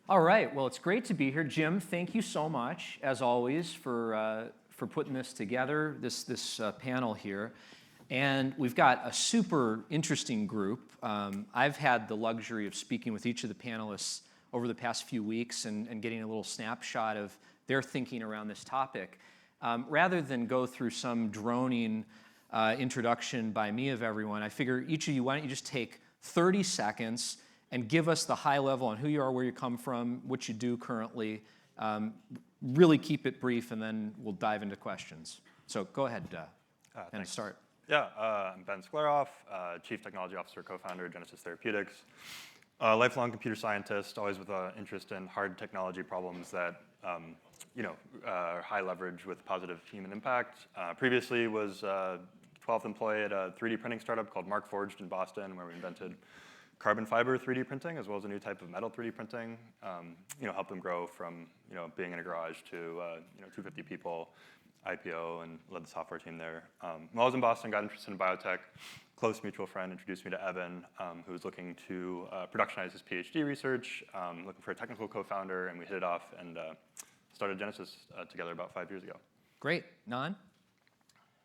All right, well, it's great to be here. Jim, thank you so much, as always, for putting this together, this panel here. And we've got a super interesting group. I've had the luxury of speaking with each of the panelists over the past few weeks and getting a little snapshot of their thinking around this topic. Rather than go through some droning introduction by me of everyone, I figure each of you, why don't you just take 30 seconds and give us the high level on who you are, where you come from, what you do currently. Really keep it brief, and then we'll dive into questions. So go ahead and start. Yeah, I'm Ben Sklaroff, Chief Technology Officer, co-founder of Genesis Therapeutics. Lifelong computer scientist, always with an interest in hard technology problems that are high leverage with positive human impact. Previously was 12th employee at a 3D printing startup called Markforged in Boston, where we invented carbon fiber 3D printing, as well as a new type of metal 3D printing. Helped them grow from being in a garage to 250 people, IPO, and led the software team there. When I was in Boston, got interested in biotech. Close mutual friend introduced me to Evan, who was looking to productionize his PhD research, looking for a technical co-founder, and we hit it off and started Genesis together about 5 years ago. Great. Nan?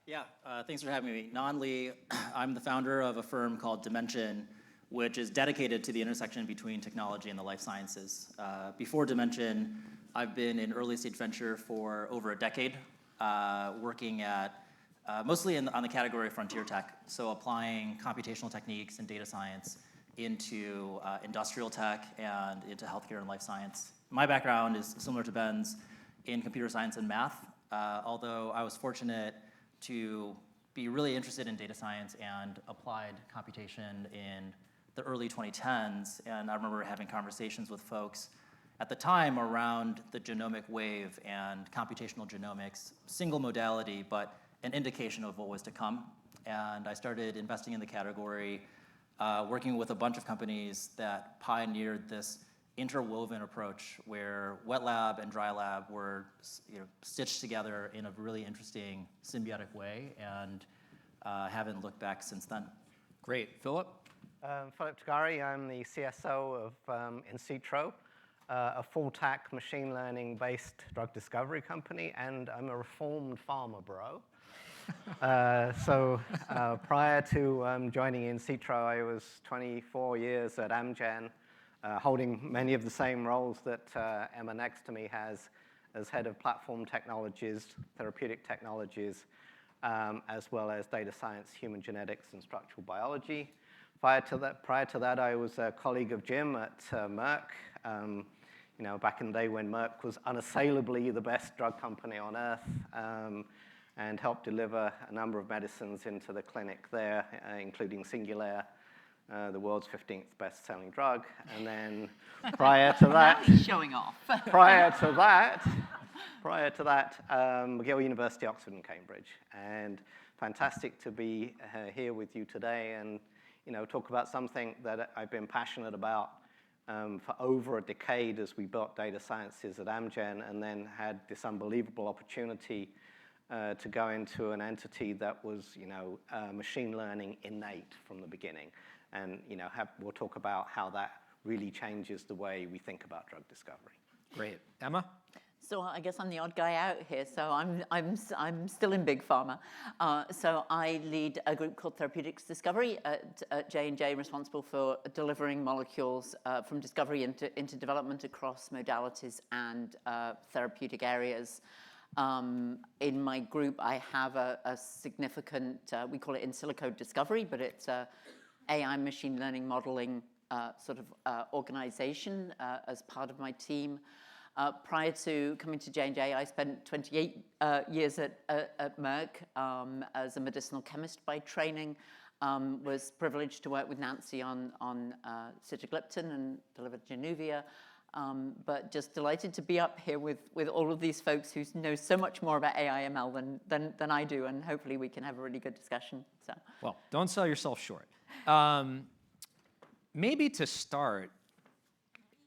Yeah, thanks for having me. Nan Lee, I'm the founder of a firm called Dimension, which is dedicated to the intersection between technology and the life sciences. Before Dimension, I've been in early stage venture for over a decade, working at mostly on the category of frontier tech, so applying computational techniques and data science into industrial tech and into healthcare and life science. My background is similar to Ben's in computer science and math, although I was fortunate to be really interested in data science and applied computation in the early 2010s, and I remember having conversations with folks at the time around the genomic wave and computational genomics, single modality, but an indication of what was to come. And I started investing in the category, working with a bunch of companies that pioneered this interwoven approach where wet lab and dry lab were stitched together in a really interesting symbiotic way, and haven't looked back since then. Great. Philip? Philip Tagari, I'm the CSO of Insitro, a full-stack machine learning-based drug discovery company, and I'm a reformed pharma bro. Prior to joining Insitro, I was 24 years at Amgen, holding many of the same roles that Emma next to me has as head of platform technologies, therapeutic technologies, as well as data science, human genetics, and structural biology. Prior to that, I was a colleague of Jim at Merck. Back in the day when Merck was unassailably the best drug company on earth, and helped deliver a number of medicines into the clinic there, including Singulair, the world's 15th best-selling drug. And then prior to that, showing off. prior to that, McGill University, Oxford, and Cambridge. And fantastic to be here with you today and talk about something that I've been passionate about for over a decade as we built data sciences at Amgen, and then had this unbelievable opportunity to go into an entity that was, machine learning innate from the beginning. And, we'll talk about how that really changes the way we think about drug discovery. Great. Emma? So I guess I'm the odd guy out here. So I'm still in big pharma. So I lead a group called Therapeutics Discovery at J&J, responsible for delivering molecules from discovery into development across modalities and therapeutic areas. In my group, I have a significant, we call it in silico discovery, but it's AI machine learning modeling organization as part of my team. Prior to coming to J&J, I spent 28 years at Merck as a medicinal chemist by training. Was privileged to work with Nancy on sitagliptin and delivered Januvia. But just delighted to be up here with all of these folks who know so much more about AI ML than I do, and hopefully we can have a really good discussion. So. Well, don't sell yourself short. Maybe to start,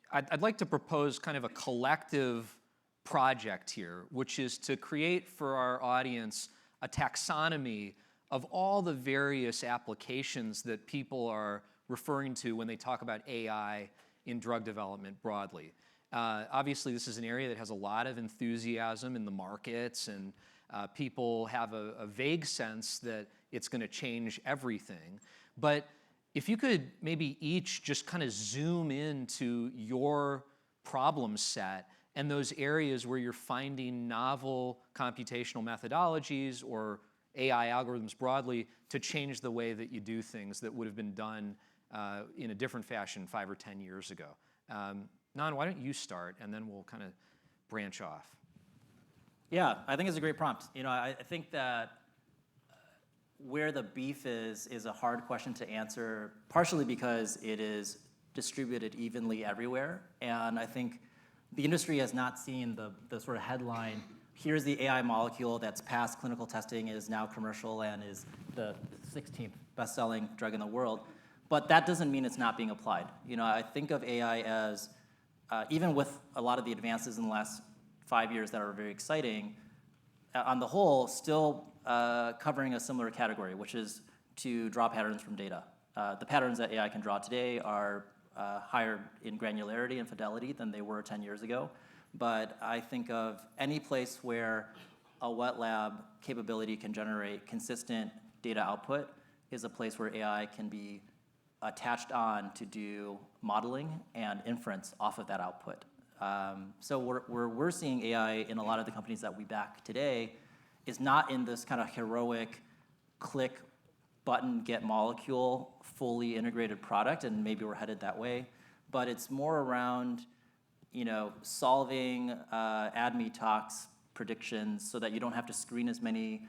I'd like to propose kind of a collective project here, which is to create for our audience a taxonomy of all the various applications that people are referring to when they talk about AI in drug development broadly. Obviously, this is an area that has a lot of enthusiasm in the markets, and people have a vague sense that it's going to change everything. But if you could maybe each just kind of zoom into your problem set and those areas where you're finding novel computational methodologies or AI algorithms broadly to change the way that you do things that would have been done in a different fashion 5 or 10 years ago. Nan, why don't you start, and then we'll kind of branch off. Yeah, I think it's a great prompt. I think that where the beef is a hard question to answer, partially because it is distributed evenly everywhere. And I think the industry has not seen the sort of headline, here's the AI molecule that's passed clinical testing, is now commercial, and is the 16th best-selling drug in the world. But that doesn't mean it's not being applied. I think of AI as, even with a lot of the advances in the last 5 years that are very exciting, on the whole, still covering a similar category, which is to draw patterns from data. The patterns that AI can draw today are higher in granularity and fidelity than they were 10 years ago. But I think of any place where a wet lab capability can generate consistent data output is a place where AI can be attached on to do modeling and inference off of that output. So we're seeing AI in a lot of the companies that we back today is not in this kind of heroic click button get molecule fully integrated product, and maybe we're headed that way, but it's more around solving ADME tox predictions so that you don't have to screen as many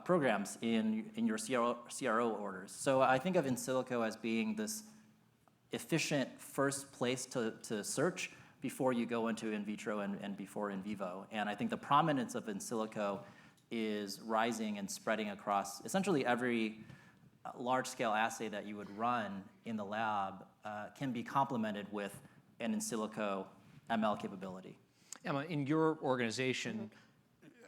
programs in your CRO orders. So I think of in silico as being this efficient first place to search before you go into in vitro and before in vivo. And I think the prominence of in silico is rising and spreading across essentially every large-scale assay that you would run in the lab can be complemented with an in silico ML capability. Emma, in your organization,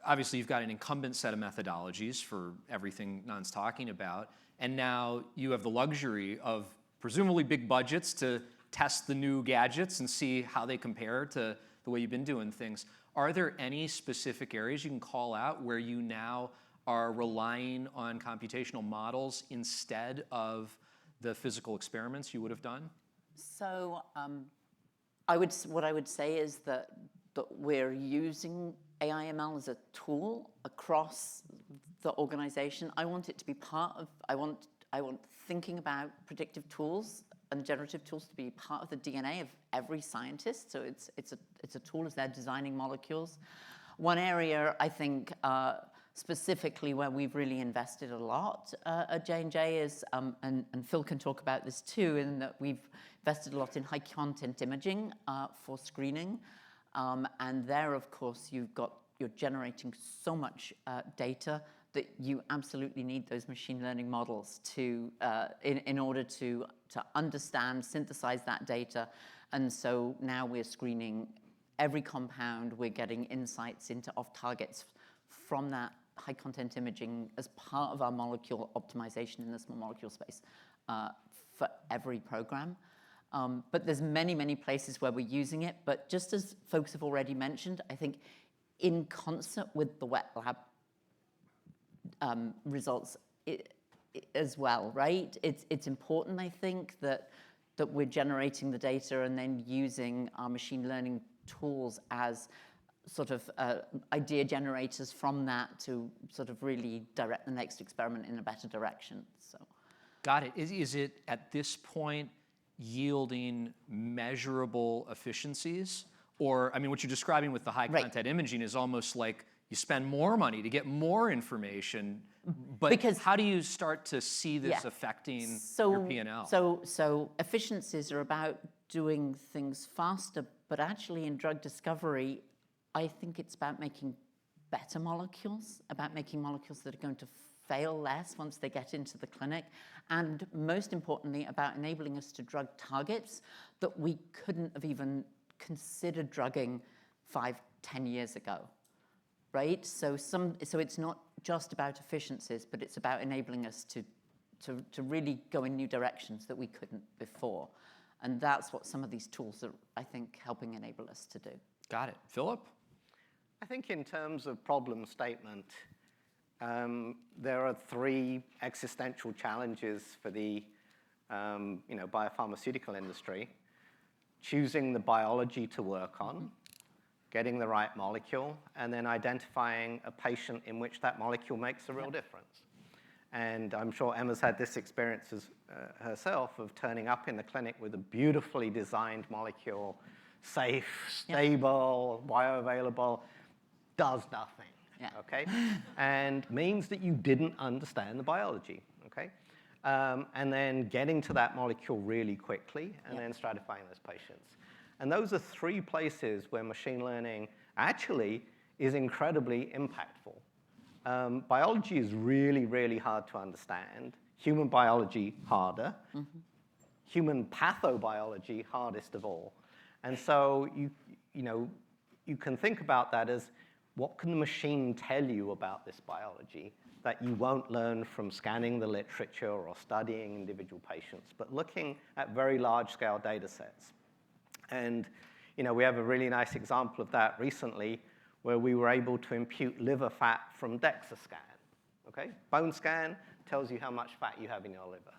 obviously you've got an incumbent set of methodologies for everything Nan's talking about, and now you have the luxury of presumably big budgets to test the new gadgets and see how they compare to the way you've been doing things. Are there any specific areas you can call out where you now are relying on computational models instead of the physical experiments you would have done? So what I would say is that we're using AI ML as a tool across the organization. I want it to be part of, I want thinking about predictive tools and generative tools to be part of the DNA of every scientist. So it's a tool as they're designing molecules. One area I think specifically where we've really invested a lot at J&J is, and Phil can talk about this too, in that we've invested a lot in high content imaging for screening. And there, of course, you're generating so much data that you absolutely need those machine learning models to in order to understand, synthesize that data. And so now we're screening every compound. We're getting insights into off targets from that high content imaging as part of our molecule optimization in the small molecule space for every program. But there's many, many places where we're using it. But just as folks have already mentioned, I think in concert with the wet lab results as well, right? It's important, I think, that we're generating the data and then using our machine learning tools as sort of idea generators from that to sort of really direct the next experiment in a better direction. So, got it. Is it at this point yielding measurable efficiencies? Or, I mean, what you're describing with the high content imaging is almost like you spend more money to get more information, but because how do you start to see this affecting your P&L? So efficiencies are about doing things faster, but actually in drug discovery, I think it's about making better molecules, about making molecules that are going to fail less once they get into the clinic, and most importantly, about enabling us to drug targets that we couldn't have even considered drugging 5-10 years ago. Right? So it's not just about efficiencies, but it's about enabling us to really go in new directions that we couldn't before. And that's what some of these tools are, I think, helping enable us to do. Got it. Philip? I think in terms of problem statement, there are 3 existential challenges for the biopharmaceutical industry: choosing the biology to work on, getting the right molecule, and then identifying a patient in which that molecule makes a real difference. And I'm sure Emma's had this experience herself of turning up in the clinic with a beautifully designed molecule, safe, stable, bioavailable, does nothing, okay? And means that you didn't understand the biology, okay? And then getting to that molecule really quickly and then stratifying those patients. And those are 3 places where machine learning actually is incredibly impactful. Biology is really, really hard to understand. Human biology, harder. Human pathobiology, hardest of all. And so you can think about that as, what can the machine tell you about this biology that you won't learn from scanning the literature or studying individual patients, but looking at very large-scale data sets. And we have a really nice example of that recently, where we were able to impute liver fat from DEXA scan. Okay? Bone scan tells you how much fat you have in your liver.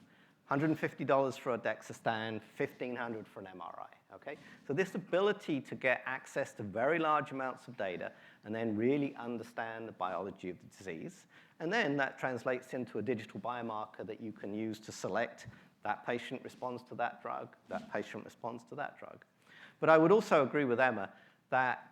$150 for a DEXA scan, $1,500 for an MRI. Okay? So this ability to get access to very large amounts of data and then really understand the biology of the disease, and then that translates into a digital biomarker that you can use to select that patient responds to that drug, that patient responds to that drug. But I would also agree with Emma that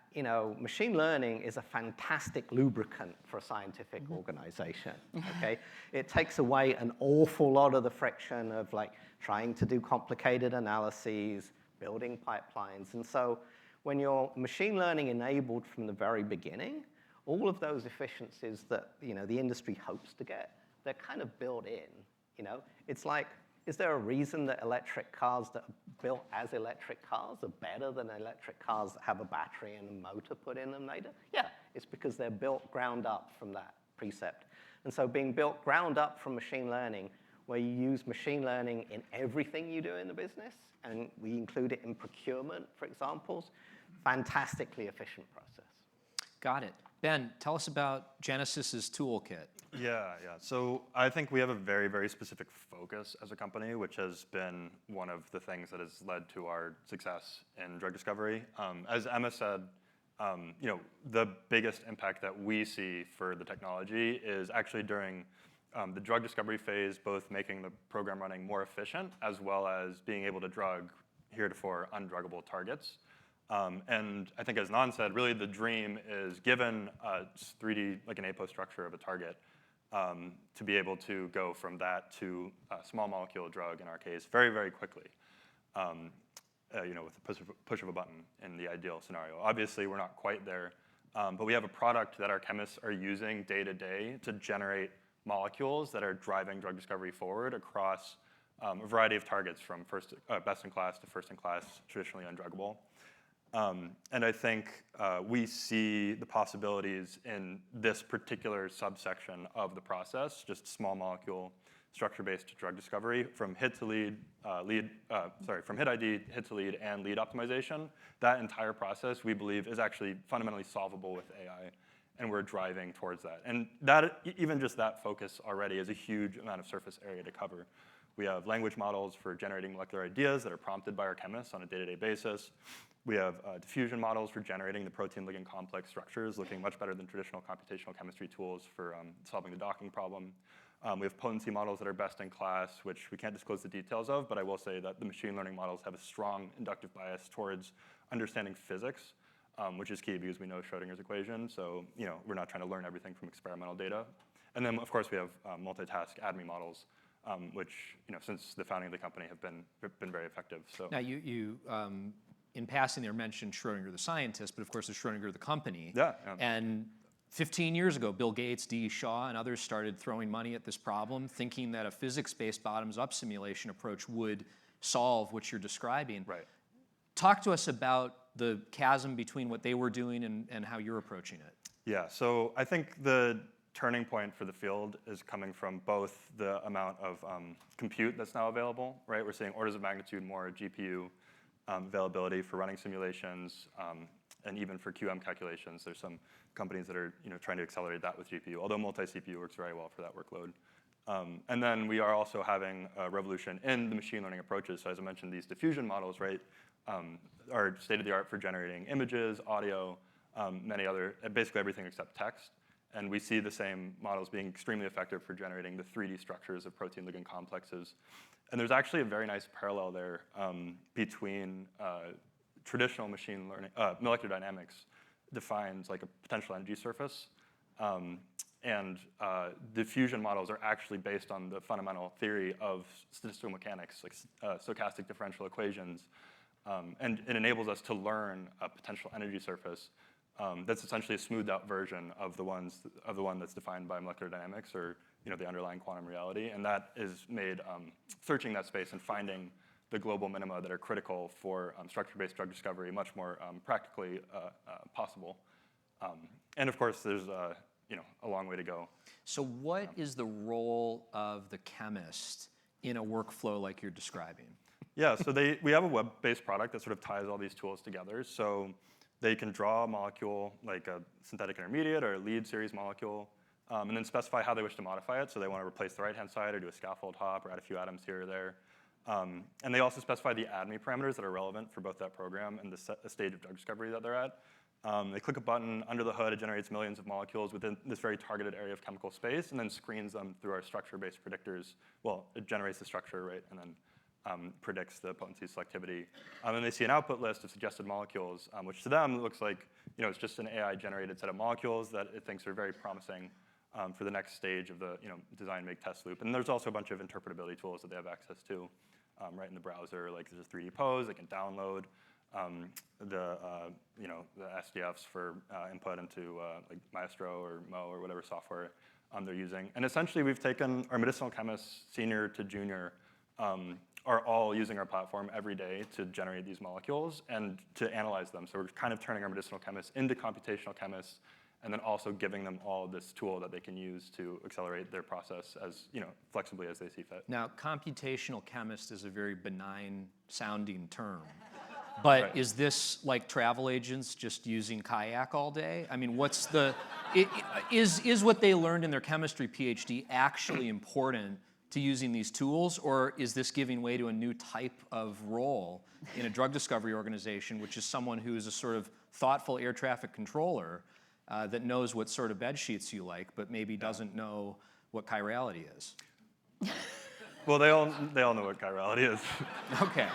machine learning is a fantastic lubricant for a scientific organization. Okay, it takes away an awful lot of the friction of trying to do complicated analyses, building pipelines, and so when you're machine learning enabled from the very beginning, all of those efficiencies that the industry hopes to get, they're kind of built in. It's like, is there a reason that electric cars that are built as electric cars are better than electric cars that have a battery and a motor put in them later? Yeah, it's because they're built ground up from that precept. And so being built ground up from machine learning, where you use machine learning in everything you do in the business, and we include it in procurement, for examples, fantastically efficient process. Got it. Ben, tell us about Genesis's toolkit. Yeah. So I think we have a very, very specific focus as a company, which has been one of the things that has led to our success in drug discovery. As Emma said, the biggest impact that we see for the technology is actually during the drug discovery phase, both making the program running more efficient, as well as being able to drug heretofore undruggable targets. And I think, as Nan said, really the dream is, given a 3D, like an APO structure of a target, to be able to go from that to a small molecule drug, in our case, very, very quickly, with the push of a button in the ideal scenario. Obviously, we're not quite there, but we have a product that our chemists are using day to day to generate molecules that are driving drug discovery forward across a variety of targets, from best-in-class to first-in-class, traditionally undruggable. And I think we see the possibilities in this particular subsection of the process, just small molecule structure-based drug discovery, from hit to lead, from hit ID, hit to lead, and lead optimization. That entire process, we believe, is actually fundamentally solvable with AI, and we're driving towards that. And that, even just that focus already, is a huge amount of surface area to cover. We have language models for generating molecular ideas that are prompted by our chemists on a day-to-day basis. We have diffusion models for generating the protein ligand complex structures, looking much better than traditional computational chemistry tools for solving the docking problem. We have potency models that are best in class, which we can't disclose the details of, but I will say that the machine learning models have a strong inductive bias towards understanding physics, which is key because we know Schrödinger's equation, so we're not trying to learn everything from experimental data. And then, of course, we have multitask ADME models, which, since the founding of the company, have been very effective. So now, you in passing there mentioned Schrödinger the scientist, but of course, there's Schrödinger the company. Yeah. And 15 years ago, Bill Gates, D. Shaw, and others started throwing money at this problem, thinking that a physics-based bottoms-up simulation approach would solve what you're describing. Right. Talk to us about the chasm between what they were doing and how you're approaching it. Yeah, so I think the turning point for the field is coming from both the amount of compute that's now available, right? We're seeing orders of magnitude more GPU availability for running simulations, and even for QM calculations. There's some companies that are trying to accelerate that with GPU, although multi-CPU works very well for that workload. And then we are also having a revolution in the machine learning approaches. So as I mentioned, these diffusion models, right, are state-of-the-art for generating images, audio, many other, basically everything except text. And we see the same models being extremely effective for generating the 3D structures of protein ligand complexes. And there's actually a very nice parallel there between traditional machine learning, molecular dynamics defines like a potential energy surface. And diffusion models are actually based on the fundamental theory of statistical mechanics, like stochastic differential equations. And it enables us to learn a potential energy surface that's essentially a smoothed out version of the one that's defined by molecular dynamics, or the underlying quantum reality. And that is made searching that space and finding the global minima that are critical for structure-based drug discovery much more practically possible. And of course, there's a long way to go. So what is the role of the chemist in a workflow like you're describing? Yeah, so we have a web-based product that sort of ties all these tools together. So they can draw a molecule like a synthetic intermediate or a lead series molecule, and then specify how they wish to modify it. So they want to replace the right-hand side or do a scaffold hop or add a few atoms here or there. And they also specify the ADME parameters that are relevant for both that program and the stage of drug discovery that they're at. They click a button under the hood, it generates millions of molecules within this very targeted area of chemical space, and then screens them through our structure-based predictors. Well, it generates the structure, right, and then predicts the potency selectivity. And they see an output list of suggested molecules, which to them looks like it's just an AI-generated set of molecules that it thinks are very promising for the next stage of the design, make, test loop. And there's also a bunch of interpretability tools that they have access to right in the browser. Like there's a 3D pose, they can download the SDFs for input into like Maestro or Mo or whatever software they're using. And essentially, we've taken our medicinal chemists, senior to junior, are all using our platform every day to generate these molecules and to analyze them. So we're kind of turning our medicinal chemists into computational chemists, and then also giving them all this tool that they can use to accelerate their process as flexibly as they see fit. Now, computational chemist is a very benign sounding term. But right. Is this like travel agents just using kayak all day? I mean, what's the, is what they learned in their chemistry PhD actually important to using these tools, or is this giving way to a new type of role in a drug discovery organization, which is someone who is a sort of thoughtful air traffic controller that knows what sort of bed sheets you like, but maybe doesn't know what chirality is? Well, they all know what chirality is. Okay.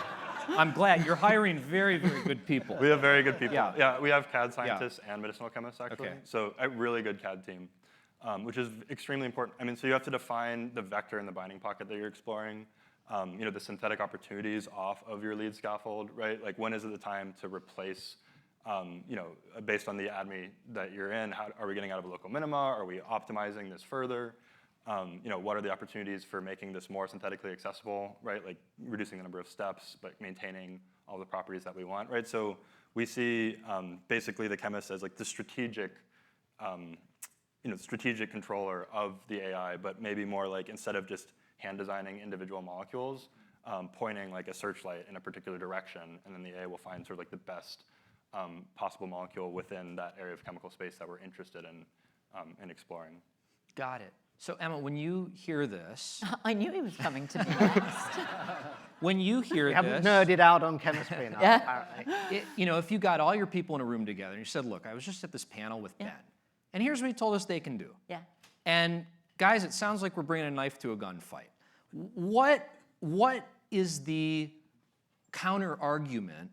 I'm glad you're hiring very, very good people. We have very good people. Yeah, yeah, we have CAD scientists and medicinal chemists, actually. Okay. So a really good CAD team, which is extremely important. I mean, so you have to define the vector and the binding pocket that you're exploring, the synthetic opportunities off of your lead scaffold, right? Like when is it the time to replace, based on the ADME that you're in, how are we getting out of a local minima? Are we optimizing this further? What are the opportunities for making this more synthetically accessible, right? Like reducing the number of steps, but maintaining all the properties that we want, right? So we see basically the chemist as like the strategic, strategic controller of the AI, but maybe more like instead of just hand designing individual molecules, pointing like a searchlight in a particular direction, and then the AI will find sort of like the best possible molecule within that area of chemical space that we're interested in exploring. Got it. So Emma, when you hear this, I knew he was coming to me next. When you hear You this, haven't nerded out on chemistry enough, apparently. If you got all your people in a room together and you said, look, I was just at this panel with Ben, and here's what he told us they can do. Yeah. And guys, it sounds like we're bringing a knife to a gunfight. What is the counter argument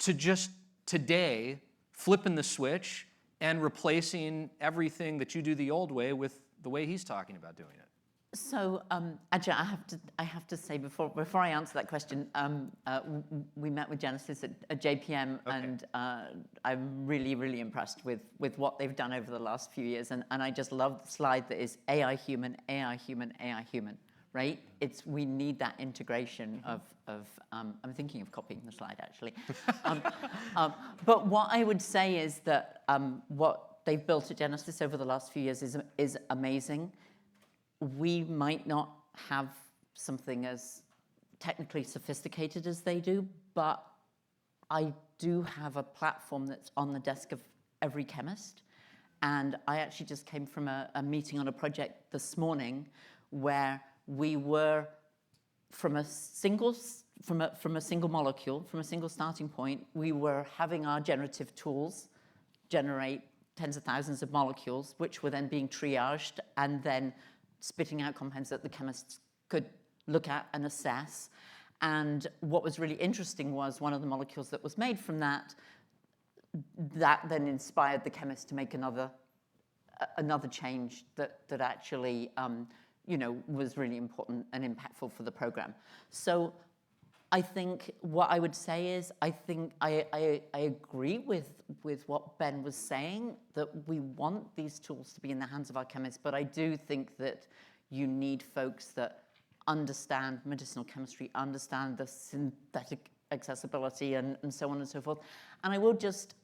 to just today flipping the switch and replacing everything that you do the old way with the way he's talking about doing it? So, Ajay, I have to say before I answer that question, we met with Genesis at JPM, okay. And I'm really, really impressed with what they've done over the last few years, and I just love the slide that is AI human, AI human, AI human, right? We need that integration of I'm thinking of copying the slide actually, but what I would say is that what they've built at Genesis over the last few years is amazing. We might not have something as technically sophisticated as they do, but I do have a platform that's on the desk of every chemist. And I actually just came from a meeting on a project this morning where we were from a single molecule, from a single starting point, we were having our generative tools generate tens of thousands of molecules, which were then being triaged and then spitting out compounds that the chemists could look at and assess. And what was really interesting was one of the molecules that was made from that then inspired the chemist to make another change that actually was really important and impactful for the program. So I think what I would say is I think I agree with what Ben was saying, that we want these tools to be in the hands of our chemists, but I do think that you need folks that understand medicinal chemistry, understand the synthetic accessibility and so on and so forth. And I would just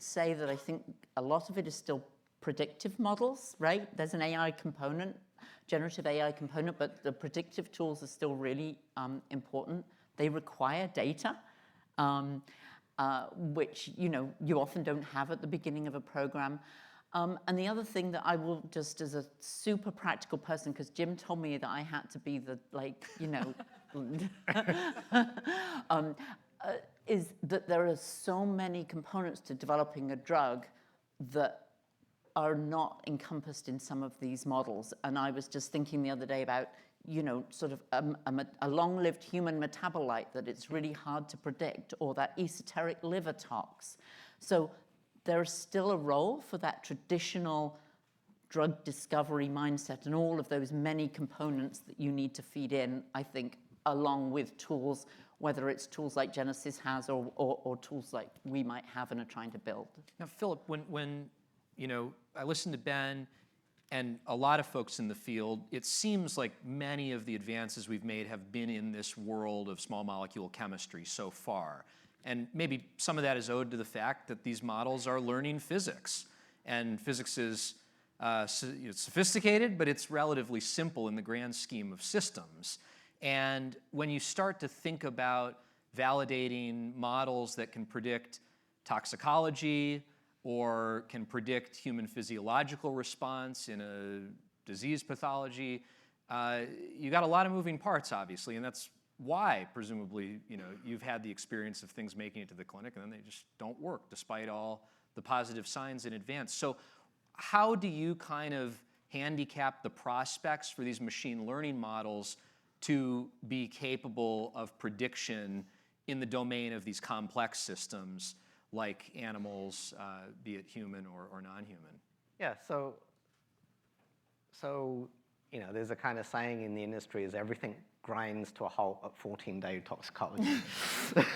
say that I think a lot of it is still predictive models, right? There's an AI component, generative AI component, but the predictive tools are still really important. They require data, which you often don't have at the beginning of a program. And the other thing that I will just, as a super practical person, because Jim told me that I had to be the is that there are so many components to developing a drug that are not encompassed in some of these models. And I was just thinking the other day about, sort of a long-lived human metabolite that it's really hard to predict, or that esoteric liver tox. So there's still a role for that traditional drug discovery mindset and all of those many components that you need to feed in, I think, along with tools, whether it's tools like Genesis has or tools like we might have and are trying to build. Now, Philip, when I listened to Ben and a lot of folks in the field, it seems like many of the advances we've made have been in this world of small molecule chemistry so far. And maybe some of that is owed to the fact that these models are learning physics. And physics is sophisticated, but it's relatively simple in the grand scheme of systems. And when you start to think about validating models that can predict toxicology or can predict human physiological response in a disease pathology, you got a lot of moving parts, obviously, and that's why, presumably, you've had the experience of things making it to the clinic and then they just don't work despite all the positive signs in advance. So how do you kind of handicap the prospects for these machine learning models to be capable of prediction in the domain of these complex systems like animals, be it human or non-human? Yeah, so there's a kind of saying in the industry is everything grinds to a halt at 14-day toxicology.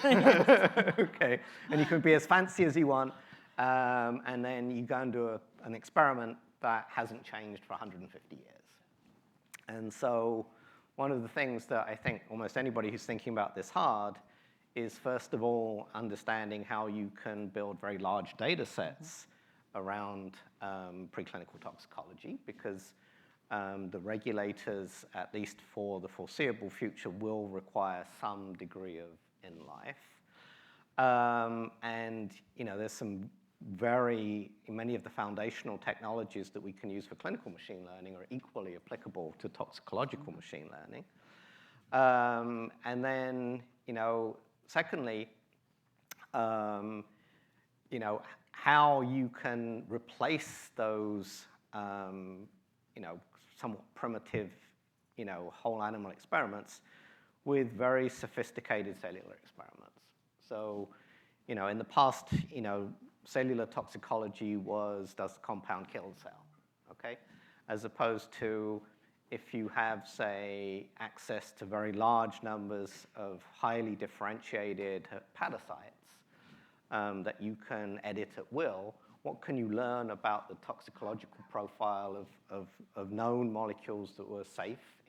Okay, and you can be as fancy as you want, and then you go and do an experiment that hasn't changed for 150 years. And so one of the things that I think almost anybody who's thinking about this hard is, first of all, understanding how you can build very large data sets around preclinical toxicology, because the regulators, at least for the foreseeable future, will require some degree of in-life. And there's many of the foundational technologies that we can use for clinical machine learning are equally applicable to toxicological machine learning. And then, secondly, how you can replace those, somewhat primitive, whole animal experiments with very sophisticated cellular experiments. So, in the past, cellular toxicology was, does the compound kill the cell, okay? As opposed to if you have, say, access to very large numbers of highly differentiated hepatocytes that you can edit at will, what can you learn about the toxicological profile of known molecules that were safe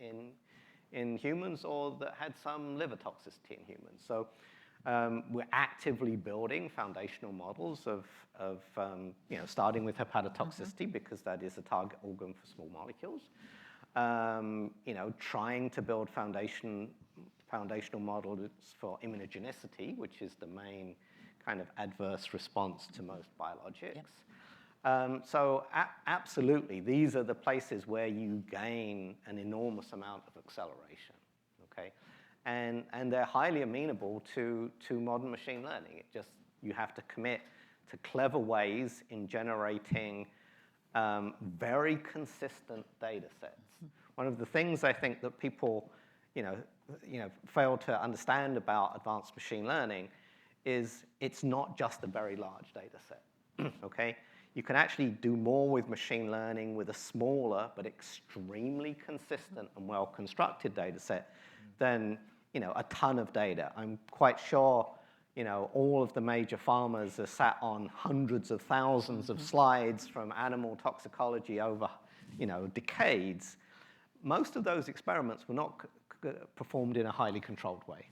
in humans or that had some liver toxicity in humans? So We're actively building foundational models of starting with hepatotoxicity because that is a target organ for small molecules. Trying to build foundational models for immunogenicity, which is the main kind of adverse response to most biologics. So absolutely, these are the places where you gain an enormous amount of acceleration, okay? And they're highly amenable to modern machine learning. You have to commit to clever ways in generating very consistent data sets. One of the things I think that people fail to understand about advanced machine learning is it's not just a very large data set, okay? You can actually do more with machine learning with a smaller but extremely consistent and well-constructed data set than a ton of data. I'm quite sure all of the major pharmas are sat on hundreds of thousands of slides from animal toxicology over decades. Most of those experiments were not performed in a highly controlled way.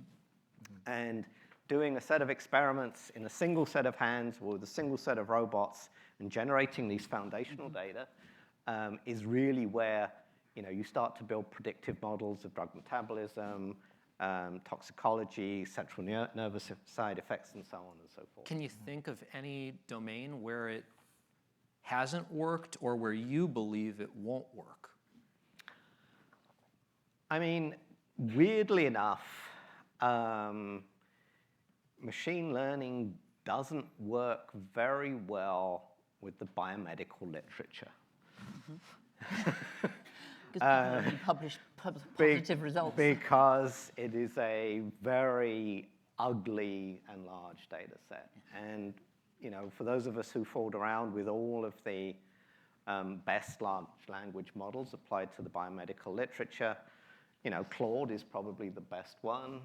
And doing a set of experiments in a single set of hands or with a single set of robots and generating these foundational data is really where you start to build predictive models of drug metabolism, toxicology, central nervous side effects, and so on and so forth. Can you think of any domain where it hasn't worked or where you believe it won't work? I mean, weirdly enough, machine learning doesn't work very well with the biomedical literature. Because people publish positive results. Because it is a very ugly and large data set. And for those of us who fooled around with all of the best large language models applied to the biomedical literature, Claude is probably the best one.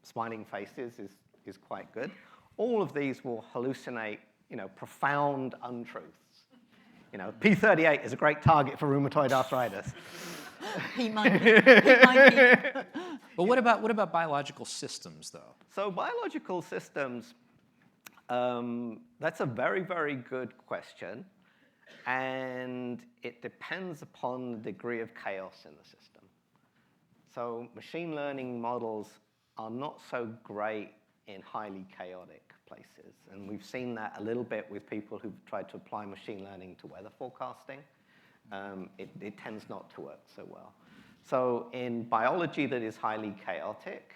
Smiling faces is quite good. All of these will hallucinate, profound untruths. P38 is a great target for rheumatoid arthritis. He might be. But what about biological systems, though? So biological systems, that's a very, very good question. And it depends upon the degree of chaos in the system. So machine learning models are not so great in highly chaotic places. And we've seen that a little bit with people who've tried to apply machine learning to weather forecasting. It tends not to work so well. So in biology that is highly chaotic,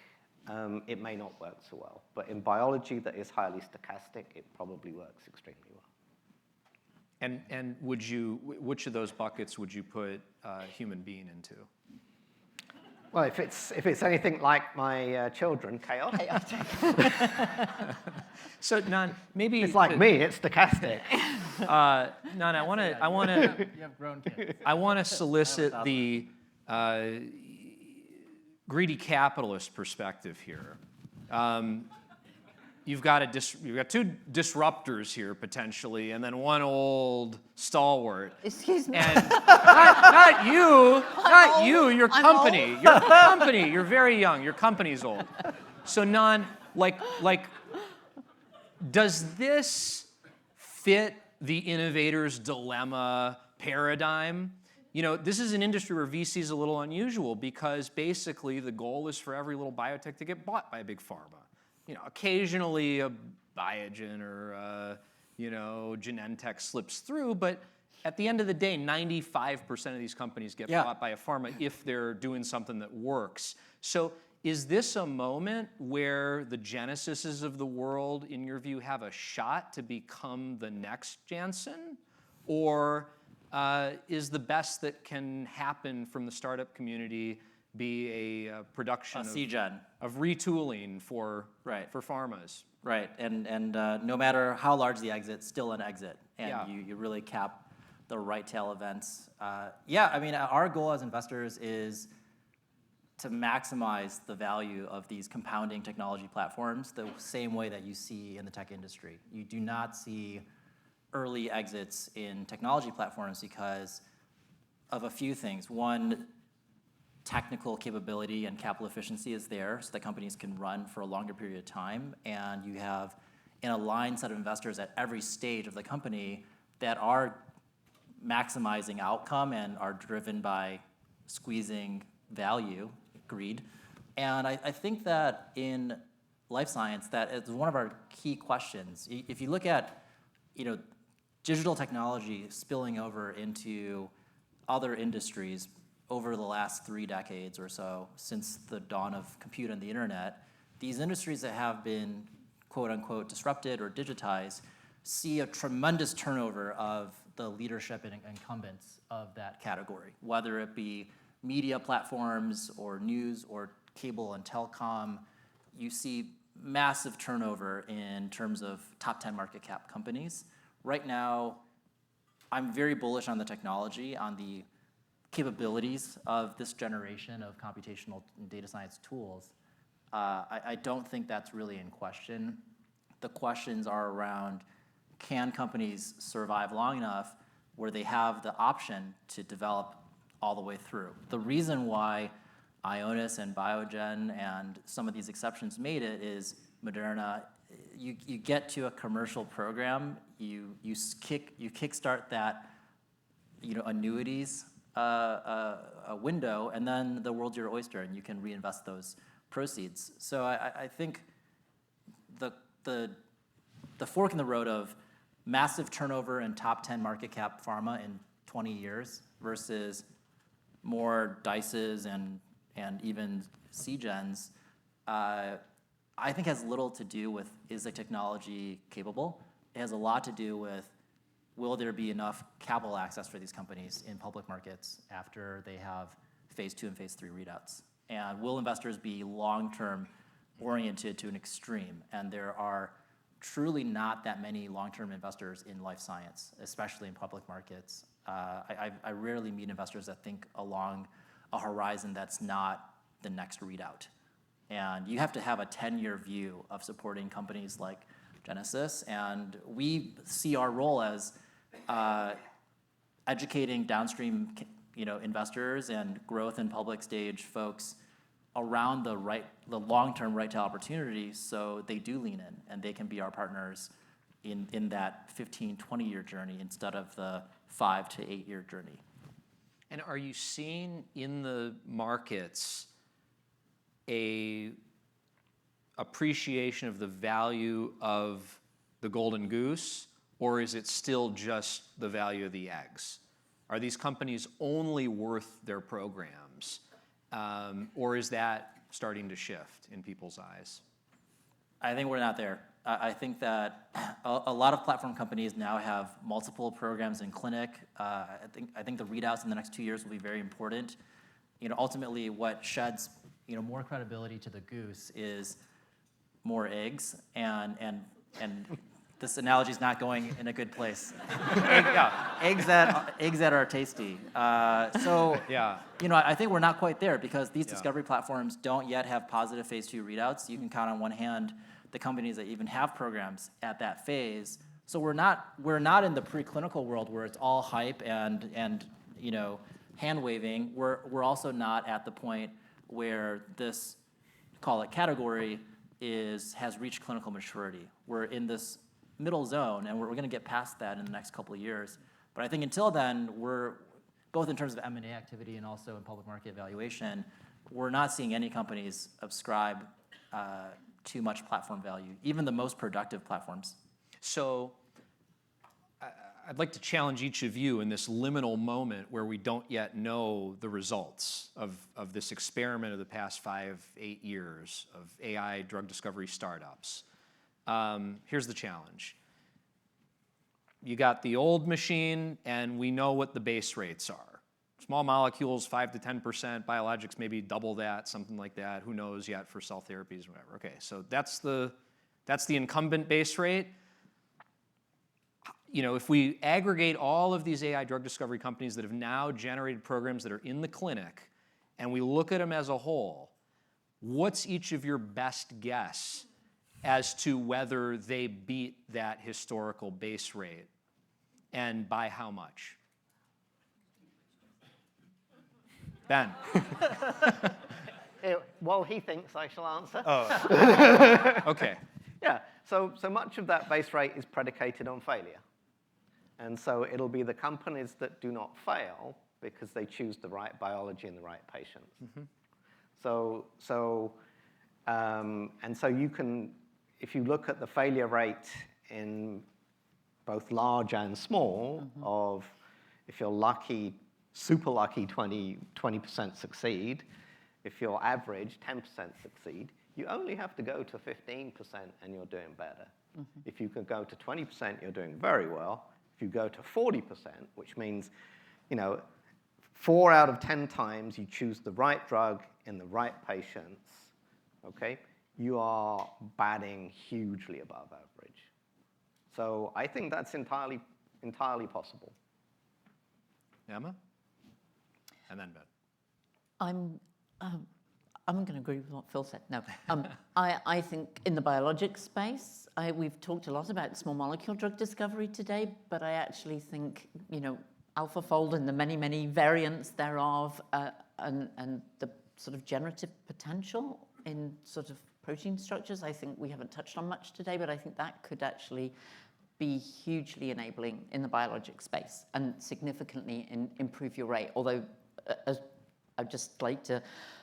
it may not work so well. But in biology that is highly stochastic, it probably works extremely well. And which of those buckets would you put a human being into? Well, if it's anything like my children, chaotic. So, Nan, maybe it's like me. It's stochastic. Nan, I want to. You have grown kids. I want to solicit the greedy capitalist perspective here. You've got two disruptors here potentially, and then one old stalwart. Excuse me. And not you, your company. Your company. You're very young. Your company's old. So Nan, like, does this fit the innovator's dilemma paradigm? This is an industry where VC is a little unusual because basically the goal is for every little biotech to get bought by a big pharma. Occasionally a Biogen or Genentech slips through, but at the end of the day, 95% of these companies get bought by a pharma if they're doing something that works. So is this a moment where the Genesises of the world, in your view, have a shot to become the next Janssen? Or is the best that can happen from the startup community be a production of retooling for pharmas? Right, and no matter how large the exit, still an exit, and you really cap the right tail events. I mean, our goal as investors is to maximize the value of these compounding technology platforms the same way that you see in the tech industry. You do not see early exits in technology platforms because of a few things. One, technical capability and capital efficiency is there so that companies can run for a longer period of time, and you have an aligned set of investors at every stage of the company that are maximizing outcome and are driven by squeezing value, greed. And I think that in life science, that is one of our key questions. If you look at, digital technology spilling over into other industries over the last 3 decades or so, since the dawn of compute and the internet, these industries that have been quote unquote disrupted or digitized see a tremendous turnover of the leadership and incumbents of that category, whether it be media platforms or news or cable and telecom. You see massive turnover in terms of top 10 market cap companies. Right now, I'm very bullish on the technology, on the capabilities of this generation of computational and data science tools. I don't think that's really in question. The questions are around, can companies survive long enough where they have the option to develop all the way through? The reason why Ionis and Biogen and some of these exceptions made it is Moderna. You get to a commercial program, you kickstart that annuities a window, and then the world's your oyster, and you can reinvest those proceeds. So I think the fork in the road of massive turnover in top 10 market cap pharma in 20 years versus more DICEs and even CGens, I think has little to do with, is the technology capable? It has a lot to do with, will there be enough capital access for these companies in public markets after they have phase 2 and phase 3 readouts? And will investors be long-term oriented to an extreme? And there are truly not that many long-term investors in life science, especially in public markets. I rarely meet investors that think along a horizon that's not the next readout. And you have to have a 10-year view of supporting companies like Genesis, and we see our role as educating downstream investors and growth and public stage folks around the long-term right to opportunity, so they do lean in and they can be our partners in that 15, 20-year journey instead of the 5 to 8 year journey. And are you seeing in the markets a appreciation of the value of the golden goose, or is it still just the value of the eggs? Are these companies only worth their programs, or is that starting to shift in people's eyes? I think we're not there. I think that a lot of platform companies now have multiple programs in clinic. I think the readouts in the next 2 years will be very important. Ultimately, what sheds more credibility to the goose is more eggs, and this analogy is not going in a good place. Eggs that are tasty. I think we're not quite there because these discovery platforms don't yet have positive phase 2 readouts. You can count on one hand the companies that even have programs at that phase. So we're not in the preclinical world where it's all hype and hand waving. We're also not at the point where this, call it category, has reached clinical maturity. We're in this middle zone, and we're going to get past that in the next couple of years. But I think until then, we're both in terms of M&A activity and also in public market valuation, we're not seeing any companies ascribe too much platform value, even the most productive platforms. So I'd like to challenge each of you in this liminal moment where we don't yet know the results of this experiment of the past 5-8 years of AI drug discovery startups. Here's the challenge. You got the old machine, and we know what the base rates are. Small molecules, 5 to 10%, biologics maybe double that, something like that. Who knows yet for cell therapies, whatever. Okay, so that's the incumbent base rate. If we aggregate all of these AI drug discovery companies that have now generated programs that are in the clinic, and we look at them as a whole, what's each of your best guess as to whether they beat that historical base rate, and by how much? Ben. While he thinks I shall answer. Okay. Yeah, so much of that base rate is predicated on failure. And so it'll be the companies that do not fail because they choose the right biology and the right patients. And so you can, if you look at the failure rate in both large and small of, if you're lucky, super lucky, 20% succeed. If you're average, 10% succeed. You only have to go to 15% and you're doing better. If you can go to 20%, you're doing very well. If you go to 40%, which means, 4 out of 10 times you choose the right drug in the right patients, okay, you are batting hugely above average. So I think that's entirely possible. Emma? And then Ben. I'm going to agree with what Phil said. No, I think in the biologics space, we've talked a lot about small molecule drug discovery today, but I actually think, AlphaFold and the many, many variants thereof, and the sort of generative potential in sort of protein structures, I think we haven't touched on much today, but I think that could actually be hugely enabling in the biologic space and significantly improve your rate. Although, I'd just like to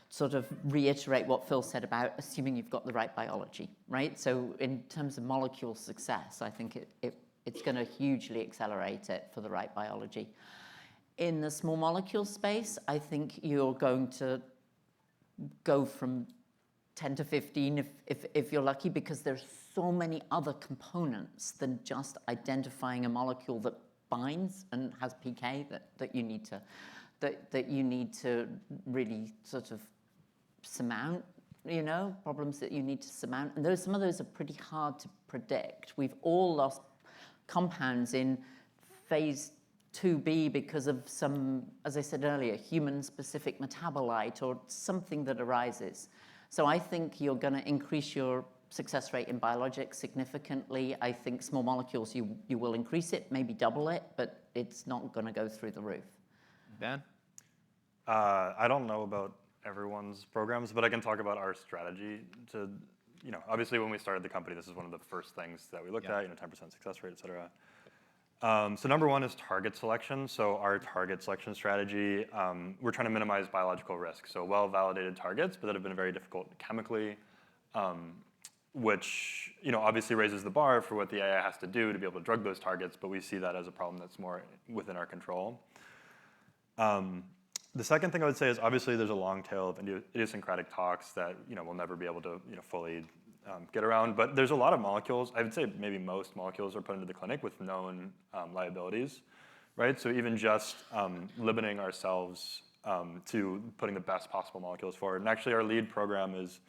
sort of reiterate what Phil said about assuming you've got the right biology, right? So in terms of molecule success, I think it's going to hugely accelerate it for the right biology. In the small molecule space, I think you're going to go from 10 to 15 if you're lucky, because there's so many other components than just identifying a molecule that binds and has PK that you need to really sort of surmount, problems that you need to surmount. And some of those are pretty hard to predict. We've all lost compounds in phase 2B because of some, as I said earlier, human-specific metabolite or something that arises. So I think you're going to increase your success rate in biologics significantly. I think small molecules, you will increase it, maybe double it, but it's not going to go through the roof. Ben? I don't know about everyone's programs, but I can talk about our strategy to, obviously when we started the company, this is one of the first things that we looked at, 10% success rate, et cetera. So number one is target selection. So our target selection strategy, we're trying to minimize biological risk. So well-validated targets, but that have been very difficult chemically, which obviously raises the bar for what the AI has to do to be able to drug those targets, but we see that as a problem that's more within our control. The second thing I would say is obviously there's a long tail of idiosyncratic talks that we'll never be able to fully get around, but there's a lot of molecules. I would say maybe most molecules are put into the clinic with known liabilities, right? So even just limiting ourselves to putting the best possible molecules forward. And actually our lead program is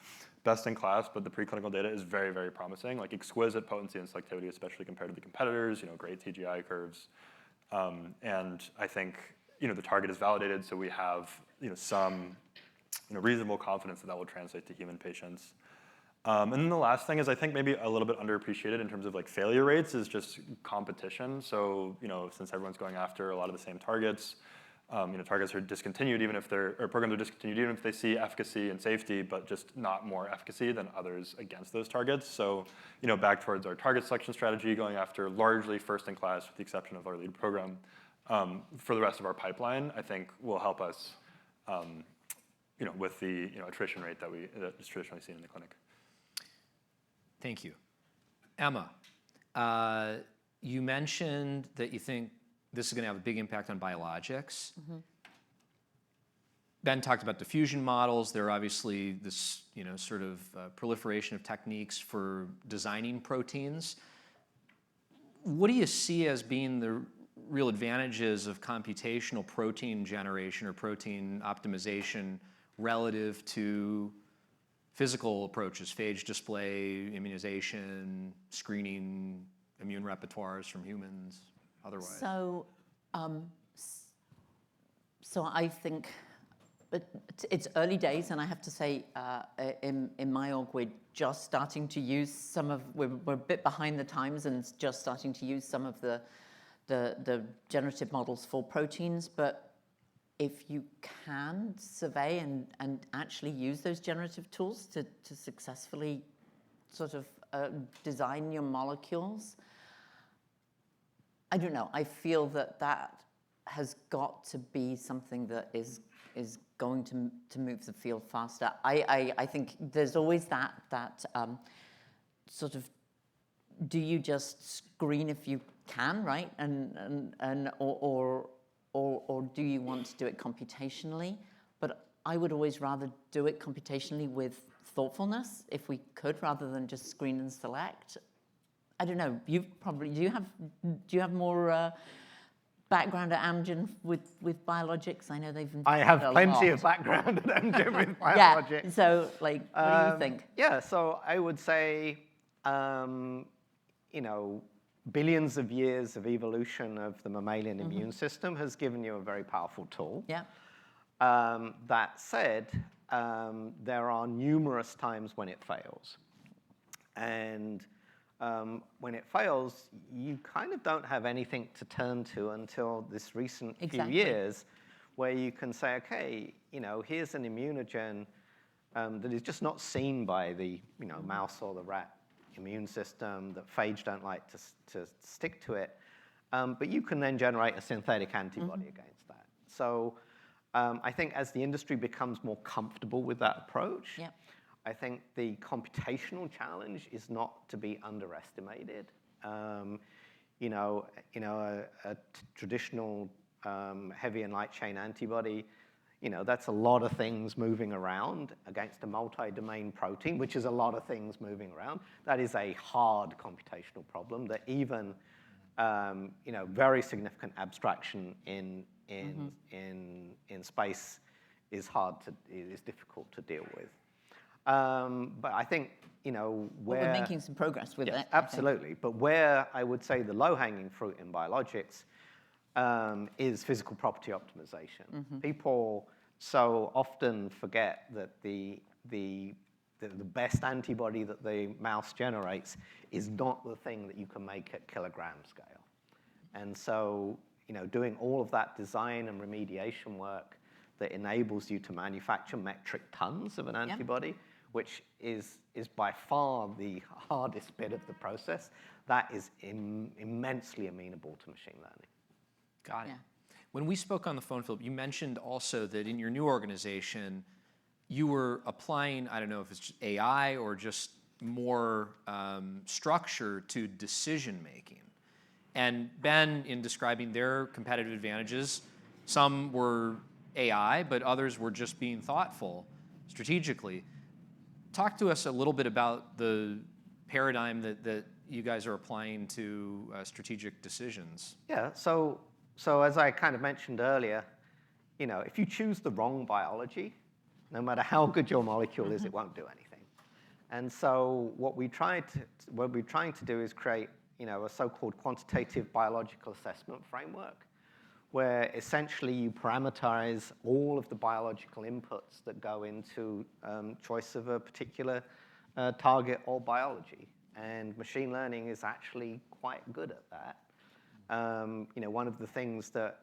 best in class, but the preclinical data is very, very promising, like exquisite potency and selectivity, especially compared to the competitors, great TGI curves. And I think the target is validated, so we have some reasonable confidence that will translate to human patients. And then the last thing is I think maybe a little bit underappreciated in terms of like failure rates is just competition. So since everyone's going after a lot of the same targets, targets are discontinued even if or programs are discontinued even if they see efficacy and safety, but just not more efficacy than others against those targets. So back towards our target selection strategy, going after largely first in class with the exception of our lead program. For the rest of our pipeline, I think will help us, with the attrition rate that is traditionally seen in the clinic. Thank you. Emma, you mentioned that you think this is going to have a big impact on biologics. Ben talked about diffusion models. There are obviously this, sort of proliferation of techniques for designing proteins. What do you see as being the real advantages of computational protein generation or protein optimization relative to physical approaches, phage display, immunization, screening, immune repertoires from humans, otherwise? So I think it's early days, and I have to say, in my org, we're just starting to use we're a bit behind the times and just starting to use some of the generative models for proteins, but if you can survey and actually use those generative tools to successfully sort of design your molecules, I don't know. I feel that has got to be something that is going to move the field faster. I think there's always that sort of, do you just screen if you can, right? Or do you want to do it computationally? But I would always rather do it computationally with thoughtfulness, if we could, rather than just screen and select. I don't know. Do you have more background at Amgen with biologics? I know they've invested I have a plenty lot. of background at Amgen with Yeah. biologics. So, like, what do you think? Yeah, so I would say, billions of years of evolution of the mammalian immune system has given you a very powerful tool. Yeah. That said, there are numerous times when it fails. And when it fails, you kind of don't have anything to turn to until this recent few years, where you can say, okay, here's an immunogen that is just not seen by the mouse or the rat immune system, that phage don't like to stick to it, but you can then generate a synthetic antibody against that. So I think as the industry becomes more comfortable with that approach, I think the computational challenge is not to be underestimated. A traditional heavy and light chain antibody, that's a lot of things moving around against a multi-domain protein, which is a lot of things moving around. That is a hard computational problem that even very significant abstraction in space is difficult to deal with. But I think we're making some progress with it. Absolutely. But where I would say the low-hanging fruit in biologics is physical property optimization. People so often forget that the best antibody that the mouse generates is not the thing that you can make at kilogram scale. And so, doing all of that design and remediation work that enables you to manufacture metric tons of an antibody, which is by far the hardest bit of the process, that is immensely amenable to machine learning. Got it. When we spoke on the phone, Philip, you mentioned also that in your new organization, you were applying, I don't know if it's just AI or just more structure to decision making. And Ben, in describing their competitive advantages, some were AI, but others were just being thoughtful strategically. Talk to us a little bit about the paradigm that you guys are applying to strategic decisions. Yeah, so as I kind of mentioned earlier, if you choose the wrong biology, no matter how good your molecule is, it won't do anything. And so what we're trying to do is create a so-called quantitative biological assessment framework, where essentially you parameterize all of the biological inputs that go into choice of a particular target or biology. And machine learning is actually quite good at that. One of the things that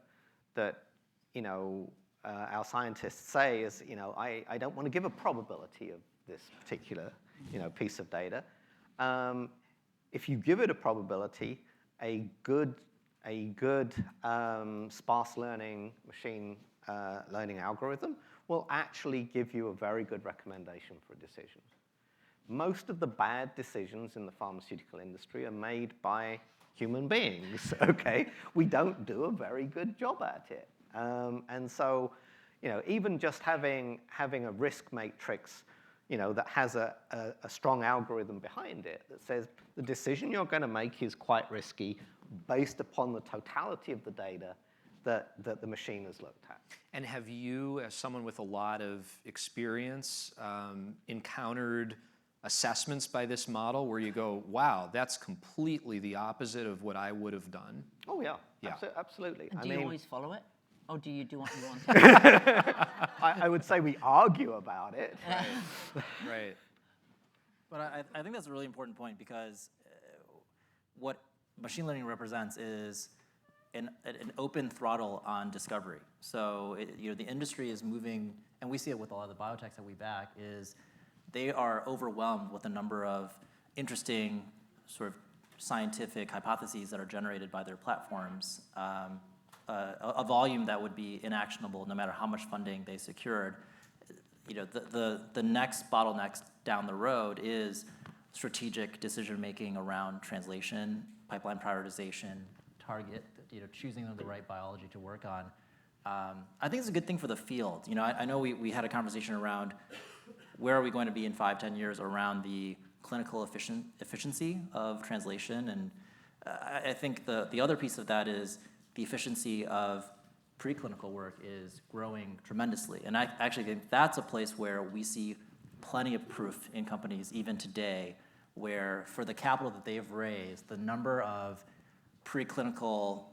our scientists say is, I don't want to give a probability of this particular piece of data. If you give it a probability, a good sparse learning machine learning algorithm will actually give you a very good recommendation for a decision. Most of the bad decisions in the pharmaceutical industry are made by human beings, okay? We don't do a very good job at it. And so, even just having a risk matrix, that has a strong algorithm behind it that says the decision you're going to make is quite risky based upon the totality of the data that the machine has looked at. And have you, as someone with a lot of experience, encountered assessments by this model where you go, wow, that's completely the opposite of what I would have done? Oh, yeah. Absolutely. And do you always follow it? Or do you do what you want? I would say we argue about it. Right. But I think that's a really important point, because what machine learning represents is an open throttle on discovery. So the industry is moving, and we see it with a lot of the biotechs that we back, is they are overwhelmed with the number of interesting sort of scientific hypotheses that are generated by their platforms, a volume that would be inactionable no matter how much funding they secured. The next bottlenecks down the road is strategic decision making around translation, pipeline prioritization, target, choosing the right biology to work on. I think it's a good thing for the field. I know we had a conversation around where are we going to be in 5-10 years around the clinical efficiency of translation, and I think the other piece of that is the efficiency of preclinical work is growing tremendously, and I actually think that's a place where we see plenty of proof in companies even today, where for the capital that they've raised, the number of preclinical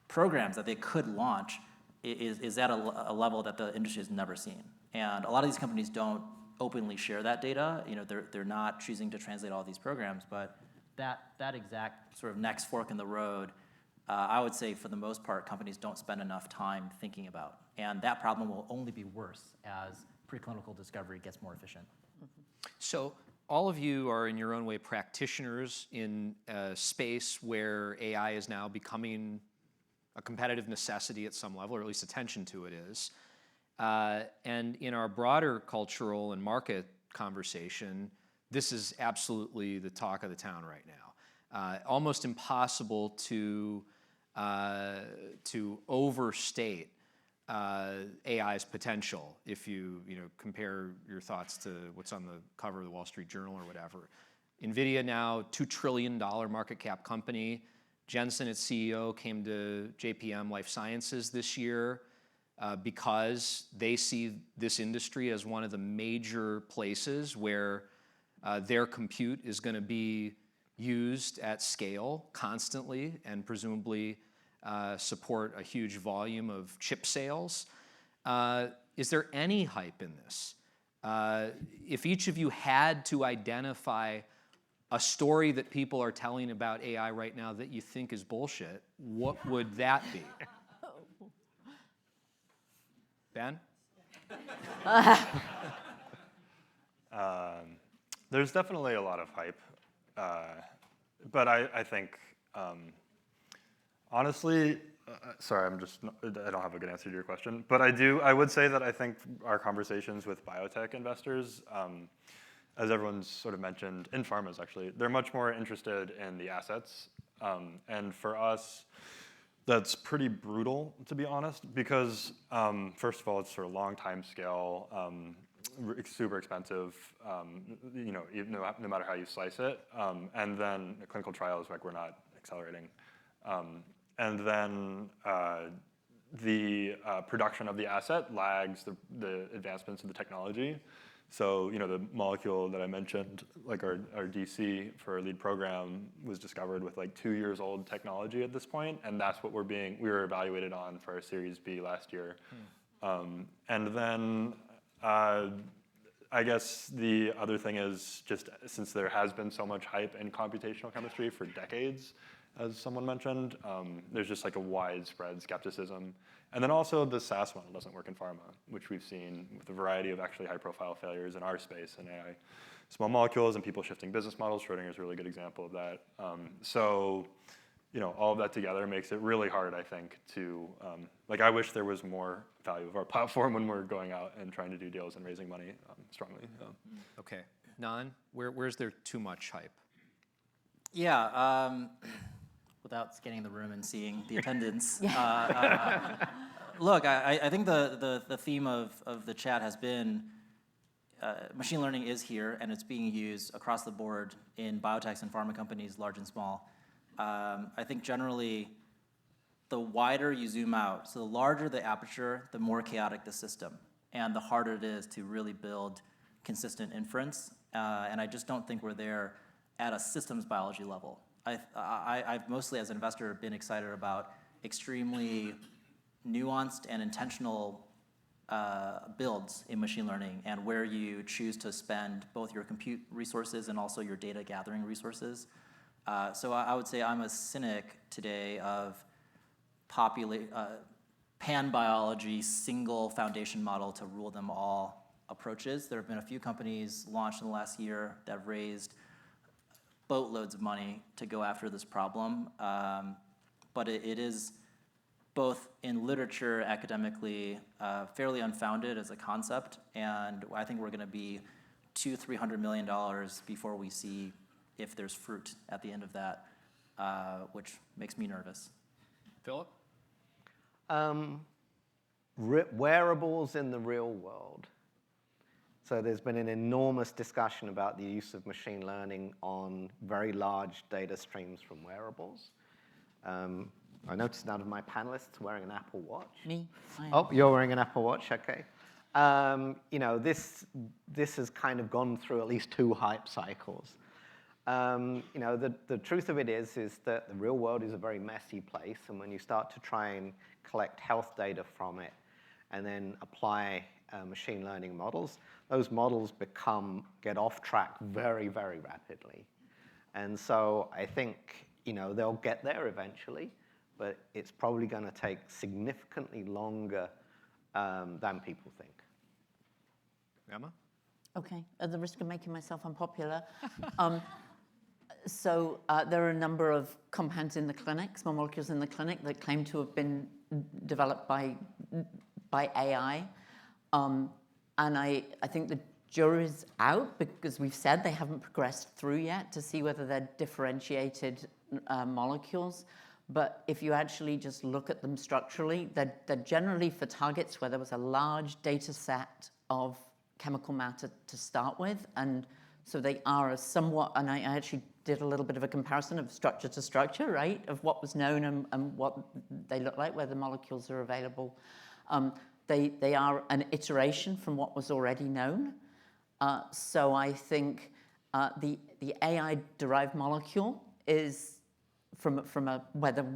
programs that they could launch is at a level that the industry has never seen. And a lot of these companies don't openly share that data. They're not choosing to translate all these programs, but that exact sort of next fork in the road, I would say for the most part, companies don't spend enough time thinking about. And that problem will only be worse as preclinical discovery gets more efficient. So all of you are in your own way practitioners in a space where AI is now becoming a competitive necessity at some level, or at least attention to it is. And in our broader cultural and market conversation, this is absolutely the talk of the town right now. Almost impossible to overstate AI's potential if you compare your thoughts to what's on the cover of the Wall Street Journal or whatever. NVIDIA now, $2 trillion market cap company. Janssen, its CEO, came to JPM Life Sciences this year because they see this industry as one of the major places where their compute is going to be used at scale constantly and presumably support a huge volume of chip sales. Is there any hype in this? If each of you had to identify a story that people are telling about AI right now that you think is bullshit, what would that be? Ben? There's definitely a lot of hype, but I think, honestly, sorry, I don't have a good answer to your question, but I would say that I think our conversations with biotech investors, as everyone's sort of mentioned, in pharmas actually, they're much more interested in the assets. And for us, that's pretty brutal, to be honest, because first of all, it's sort of long time scale, super expensive, no matter how you slice it. And then the clinical trials, like we're not accelerating. And then the production of the asset lags the advancements of the technology. So, the molecule that I mentioned, like our DC for our lead program, was discovered with like 2 years old technology at this point, and that's what we were evaluated on for our Series B last year. And then I guess the other thing is just since there has been so much hype in computational chemistry for decades, as someone mentioned, there's just like a widespread skepticism. And then also the SAS model doesn't work in pharma, which we've seen with a variety of actually high-profile failures in our space in AI. Small molecules and people shifting business models, Schrödinger's a really good example of that. So, all of that together makes it really hard, I think, to, I wish there was more value of our platform when we're going out and trying to do deals and raising money strongly. Okay. Nan, where's there too much hype? Yeah, without scanning the room and seeing the attendance. Look, I think the theme of the chat has been machine learning is here, and it's being used across the board in biotechs and pharma companies, large and small. I think generally, the wider you zoom out, so the larger the aperture, the more chaotic the system, and the harder it is to really build consistent inference. And I just don't think we're there at a systems biology level. I've mostly, as an investor, been excited about extremely nuanced and intentional builds in machine learning and where you choose to spend both your compute resources and also your data gathering resources. So I would say I'm a cynic today of pan biology, single foundation model to rule them all approaches. There have been a few companies launched in the last year that have raised boatloads of money to go after this problem. But it is both in literature, academically, fairly unfounded as a concept. And I think we're going to be $200–300 million before we see if there's fruit at the end of that, which makes me nervous. Philip? Wearables in the real world. So there's been an enormous discussion about the use of machine learning on very large data streams from wearables. I noticed none of my panelists wearing an Apple Watch. Me? Oh, you're wearing an Apple Watch, okay. This has kind of gone through at least 2 hype cycles. The truth of it is that the real world is a very messy place, and when you start to try and collect health data from it and then apply machine learning models, those models get off track very, very rapidly. And so I think they'll get there eventually, but it's probably going to take significantly longer than people think. Emma? Okay, at the risk of making myself unpopular. So there are a number of compounds in the clinic, small molecules in the clinic, that claim to have been developed by AI. And I think the jury's out, because we've said they haven't progressed through yet to see whether they're differentiated molecules. But if you actually just look at them structurally, they're generally for targets where there was a large data set of chemical matter to start with. And so they are somewhat, and I actually did a little bit of a comparison of structure to structure, right, of what was known and what they look like, where the molecules are available. They are an iteration from what was already known. So I think the AI-derived molecule is where there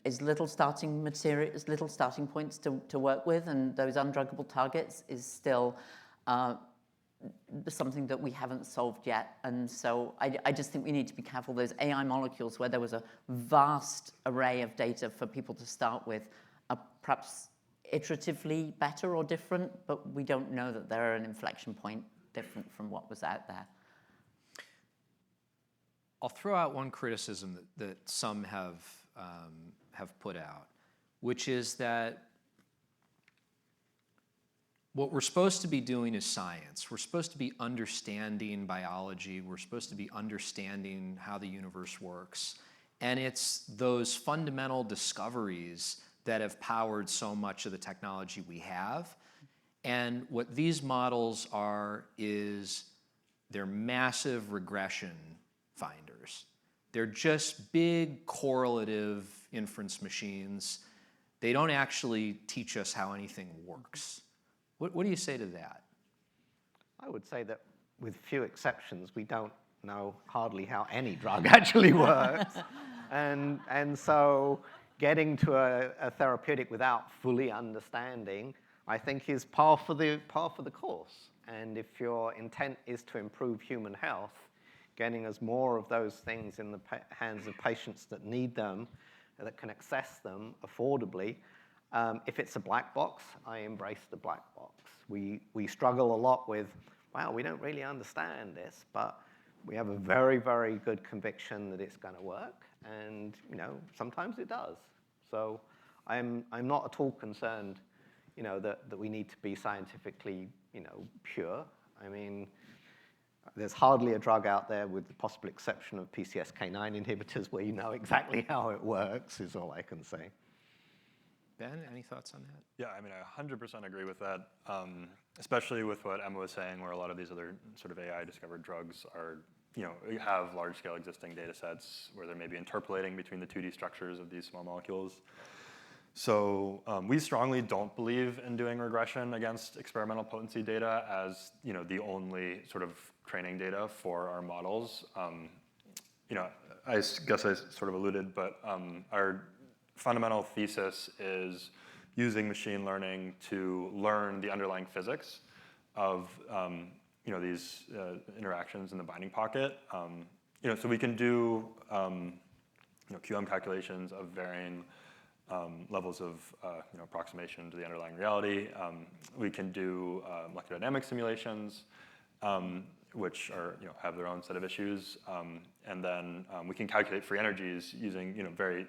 is little starting material, is little starting points to work with, and those undruggable targets is still something that we haven't solved yet. And so I just think we need to be careful. Those AI molecules where there was a vast array of data for people to start with are perhaps iteratively better or different, but we don't know that they're an inflection point different from what was out there. I'll throw out one criticism that some have put out, which is that what we're supposed to be doing is science. We're supposed to be understanding biology. We're supposed to be understanding how the universe works. And it's those fundamental discoveries that have powered so much of the technology we have. And what these models are is they're massive regression finders. They're just big correlative inference machines. They don't actually teach us how anything works. What do you say to that? I would say that with few exceptions, we don't know hardly how any drug actually works. And so getting to a therapeutic without fully understanding, I think, is par for the course. And if your intent is to improve human health, getting us more of those things in the hands of patients that need them, that can access them affordably. If it's a black box, I embrace the black box. We struggle a lot with, wow, we don't really understand this, but we have a very, very good conviction that it's going to work, and sometimes it does. So I'm not at all concerned, that we need to be scientifically, pure. I mean, there's hardly a drug out there, with the possible exception of PCSK9 inhibitors, where you know exactly how it works, is all I can say. Ben, any thoughts on that? Yeah, I mean, I 100% agree with that, especially with what Emma was saying, where a lot of these other sort of AI-discovered drugs are, have large-scale existing data sets where they're maybe interpolating between the 2D structures of these small molecules. So we strongly don't believe in doing regression against experimental potency data as, the only sort of training data for our models. I guess I sort of alluded, but our fundamental thesis is using machine learning to learn the underlying physics of these interactions in the binding pocket. So we can do QM calculations of varying levels of approximation to the underlying reality. We can do molecular dynamic simulations, which are have their own set of issues, and then we can calculate free energies using very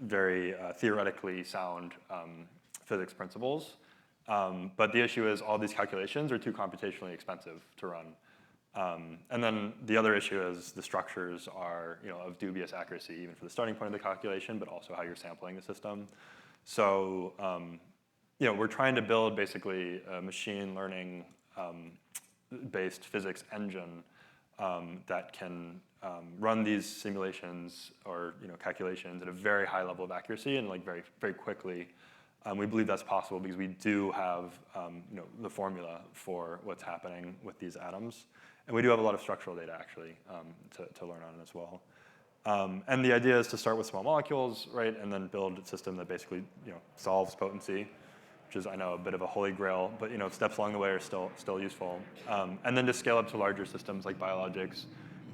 very theoretically sound physics principles. But the issue is all these calculations are too computationally expensive to run. And then the other issue is the structures are of dubious accuracy, even for the starting point of the calculation, but also how you're sampling the system. So we're trying to build basically a machine learning based physics engine that can run these simulations or calculations at a very high level of accuracy and very, very quickly. We believe that's possible because we do have the formula for what's happening with these atoms. And we do have a lot of structural data, actually, to learn on as well. And the idea is to start with small molecules, right, and then build a system that basically solves potency, which is, I know, a bit of a holy grail, but steps along the way are still useful. And then to scale up to larger systems like biologics,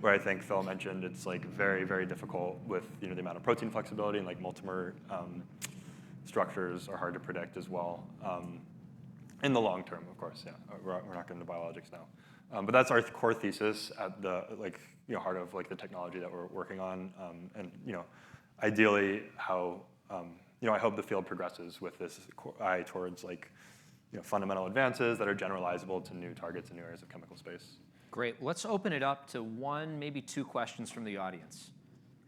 where I think Phil mentioned it's very, very difficult with the amount of protein flexibility, and multimer structures are hard to predict as well. In the long term, of course, yeah. We're not getting into biologics now. But that's our core thesis at the heart of the technology that we're working on, and ideally how I hope the field progresses with this eye towards fundamental advances that are generalizable to new targets and new areas of chemical space. Great. Let's open it up to one, maybe two questions from the audience.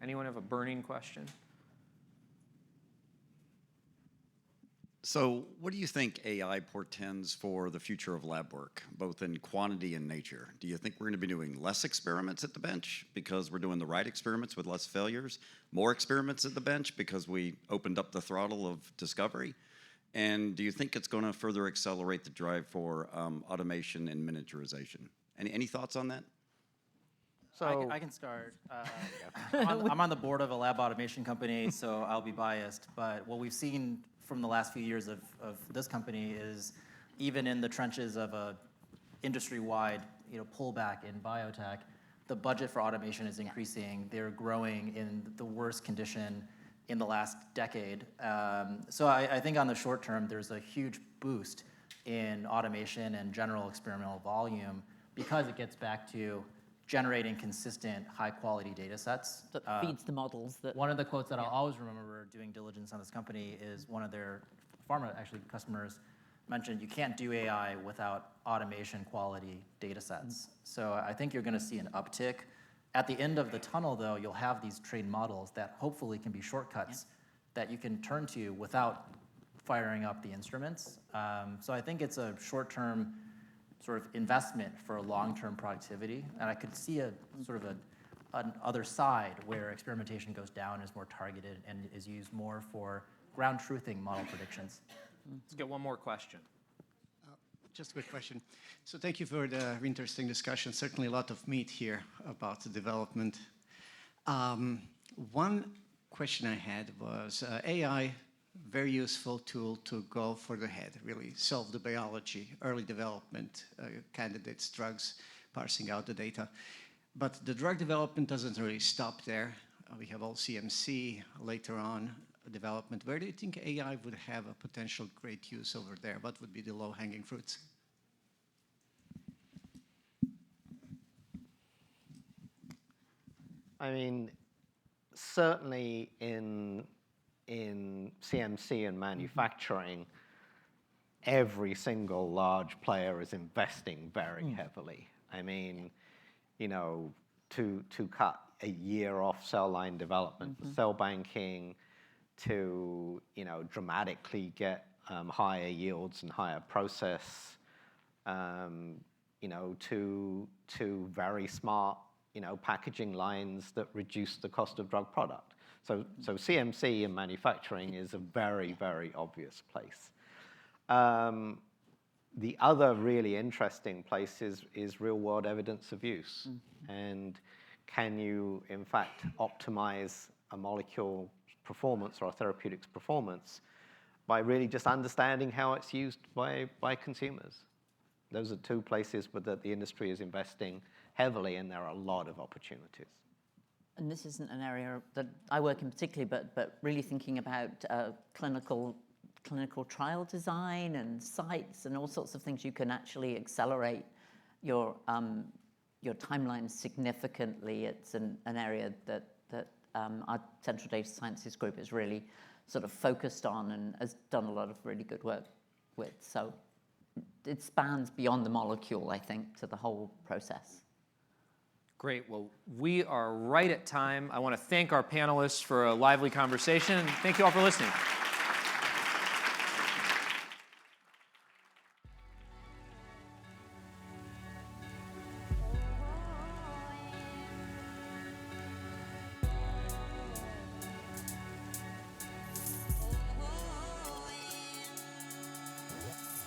Anyone have a burning question? So what do you think AI portends for the future of lab work, both in quantity and nature? Do you think we're going to be doing less experiments at the bench because we're doing the right experiments with less failures? More experiments at the bench because we opened up the throttle of discovery? And do you think it's going to further accelerate the drive for automation and miniaturization? Any thoughts on that? So I can start. I'm on the board of a lab automation company, so I'll be biased. But what we've seen from the last few years of this company is even in the trenches of a industry-wide pullback in biotech, the budget for automation is increasing. They're growing in the worst condition in the last decade. So I think on the short term, there's a huge boost in automation and general experimental volume because it gets back to generating consistent, high-quality data sets. That feeds the models. One of the quotes that I'll always remember doing diligence on this company is one of their pharma customers mentioned, you can't do AI without automation quality data sets. So I think you're going to see an uptick. At the end of the tunnel, though, you'll have these trained models that hopefully can be shortcuts that you can turn to without firing up the instruments. So I think it's a short-term sort of investment for long-term productivity, and I could see a sort of an other side where experimentation goes down, is more targeted, and is used more for ground truthing model predictions. Let's get one more question. Just a quick question. So thank you for the interesting discussion. Certainly a lot of meat here about the development. One question I had was AI, very useful tool to go for the head, really solve the biology, early development, candidates, drugs, parsing out the data. But the drug development doesn't really stop there. We have all CMC later on development. Where do you think AI would have a potential great use over there? What would be the low-hanging fruits? I mean, certainly in CMC and manufacturing, every single large player is investing very heavily. I mean, to cut a year off cell line development, cell banking, to dramatically get higher yields and higher process, to very smart packaging lines that reduce the cost of drug product. So CMC and manufacturing is a very, very obvious place. The other really interesting place is real-world evidence of use. And can you, in fact, optimize a molecule performance or a therapeutics performance by really just understanding how it's used by consumers? Those are two places that the industry is investing heavily, and there are a lot of opportunities. and this isn't an area that I work in particularly, but really thinking about clinical trial design and sites and all sorts of things, you can actually accelerate your timeline significantly. It's an area that our Central Data Sciences group is really sort of focused on and has done a lot of really good work with. So it spans beyond the molecule, I think, to the whole process. Great. Well, we are right at time. I want to thank our panelists for a lively conversation. Thank you all for listening.